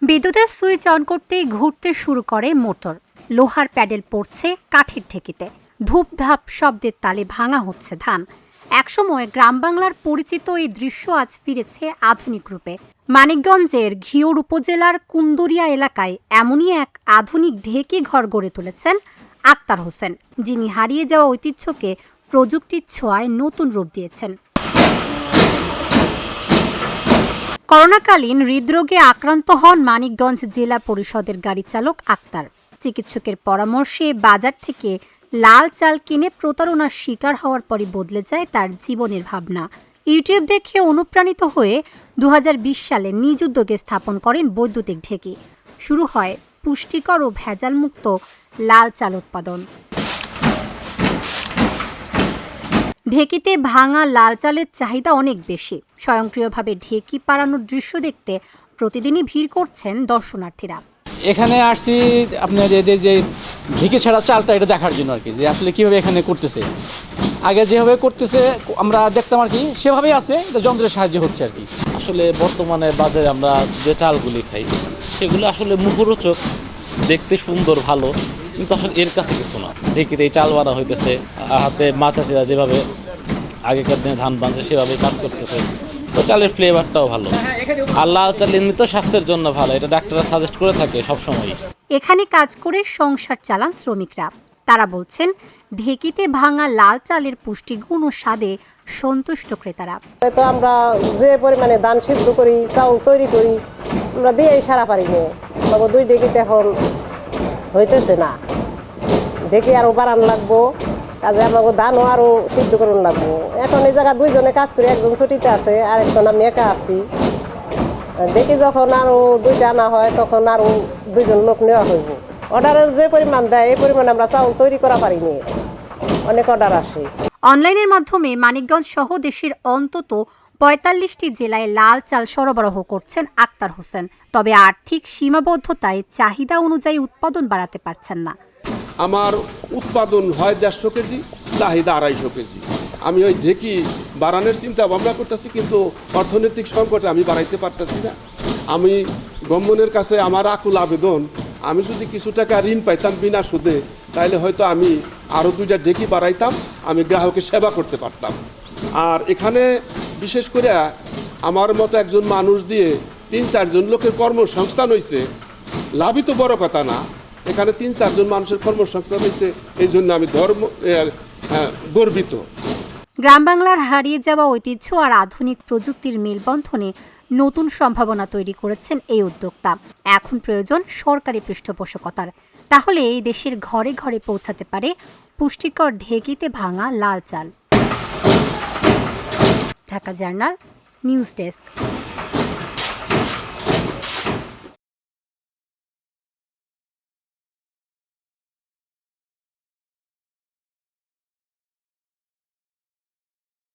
বিদ্যুতের switch on করতেই ঘুরতে শুরু করে মোটর। লোহার প্যাডেল পড়ছে কাঠের ঠেকিতে। ধূপধাপ শব্দের তালে ভাঙা হচ্ছে ধান। একসময় গ্রাম বাংলার পরিচিত এই দৃশ্য আজ ফিরেছে আধুনিক রূপে। মানিকগঞ্জের ঘিওর উপজেলার কুন্দরিয়া এলাকায় এমনই এক আধুনিক ঢেকি ঘর গড়ে তুলেছেন আক্তার হোসেন, যিনি হারিয়ে যাওয়া ঐতিহ্যকে প্রযুক্তির ছোঁয়ায় নতুন রূপ দিয়েছেন। করোনাকালীন হৃদরোগে আক্রান্ত হন মানিকগঞ্জ জেলা পরিষদের গাড়ি চালক আক্তার। চিকিৎসকের পরামর্শে বাজার থেকে লাল চাল কিনে প্রতারণার শিকার হওয়ার পরই বদলে যায় তার জীবনের ভাবনা। ইউটিউব দেখে অনুপ্রাণিত হয়ে 2020 সালে নিজ উদ্যোগে স্থাপন করেন বৈদ্যুতিক ঢেকি। শুরু হয় পুষ্টিকর ও ভেজালমুক্ত লাল চাল উৎপাদন। ঢেকিতে ভাঙা লাল চালের চাহিদা অনেক বেশি। স্বয়ংক্রিয়ভাবে ঢেকি পাড়ানোর দৃশ্য দেখতে প্রতিদিনই ভিড় করছেন দর্শনার্থীরা। এখানে আসছি আপনার এদের যে ঢেকি ছাড়া চালটা এটা দেখার জন্য আর কি, যে আসলে কীভাবে এখানে করতেছে। আগে যেভাবে করতেছে আমরা দেখতাম আর কি, সেভাবেই আছে, এটা যন্ত্রের সাহায্যে হচ্ছে আর কি। আসলে বর্তমানে বাজারে আমরা যে চালগুলি খাই সেগুলো আসলে মুখরোচক, দেখতে সুন্দর, ভালো, কিন্তু আসলে এর কাছে কিছু না। ঢেকিতে এই চাল বানা হইতেছে, হাতে মা চাষিরা যেভাবে আগেকার দিনে ধান বানছে সেভাবে কাজ করতেছে, তো চালের ফ্লেভারটাও ভালো। আর লাল চাল এমনিতে স্বাস্থ্যের জন্য ভালো, এটা ডাক্তাররা সাজেস্ট করে থাকে সবসময়। এখানে কাজ করে সংসার চালান শ্রমিকরা। তারা বলছেন ঢেকিতে ভাঙা লাল চালের পুষ্টিগুণ ও স্বাদে সন্তুষ্ট ক্রেতারা। তো আমরা যে পরিমাণে ধান সিদ্ধ করি, চাউল তৈরি করি, আমরা দিয়েই সারা পারি না। তবে 2 ঢেকিতে এখন হইতেছে না, ঢেকি আরো বাড়ানো লাগবো, কাজে আমাকে ধানও আরো সিদ্ধ করুন লাগবো। এখন এই জায়গা 2 জনে কাজ করি, একজন ছুটিতে আছে আর একজন আমি একা আছি। দেখি যখন আরো 2টা আনা হয় তখন আরো 2 জন লোক নেওয়া হইব। অর্ডারের যে পরিমাণ দেয় এই পরিমাণ আমরা চাউল তৈরি করা পারিনি, অনেক অর্ডার আসে। অনলাইনের মাধ্যমে মানিকগঞ্জ সহ দেশের অন্তত 45টি জেলায় লাল চাল সরবরাহ করছেন আক্তার হোসেন। তবে আর্থিক সীমাবদ্ধতায় চাহিদা অনুযায়ী উৎপাদন বাড়াতে পারছেন না। আমার উৎপাদন হয় 150 কেজি, চাহিদা 250 কেজি। আমি ওই ঢেকি বাড়ানোর চিন্তা ভাবনা করতেছি, কিন্তু অর্থনৈতিক সংকটে আমি বাড়াইতে পারতেছি না। আমি গভর্নমেন্টের কাছে আমার আকুল আবেদন, আমি যদি কিছু টাকা ঋণ পাইতাম বিনা সুদে, তাহলে হয়তো আমি আরও 2টা ঢেকি বাড়াইতাম, আমি গ্রাহকের সেবা করতে পারতাম। আর এখানে বিশেষ করে আমার মতো একজন মানুষ দিয়ে 3-4 জন লোকের কর্মসংস্থান হয়েছে। লাভই তো বড় কথা না, এখানে 3-4 জন মানুষের কর্মসংস্থান হয়েছে, এই জন্য আমি গর্বিত। গ্রাম বাংলার হারিয়ে যাওয়া ঐতিহ্য আর আধুনিক প্রযুক্তির মেলবন্ধনে নতুন সম্ভাবনা তৈরি করেছেন এই উদ্যোক্তা। এখন প্রয়োজন সরকারি পৃষ্ঠপোষকতার, তাহলে এই দেশের ঘরে ঘরে পৌঁছাতে পারে পুষ্টিকর ঢেকিতে ভাঙা লাল চাল। Dhaka journal, news desk.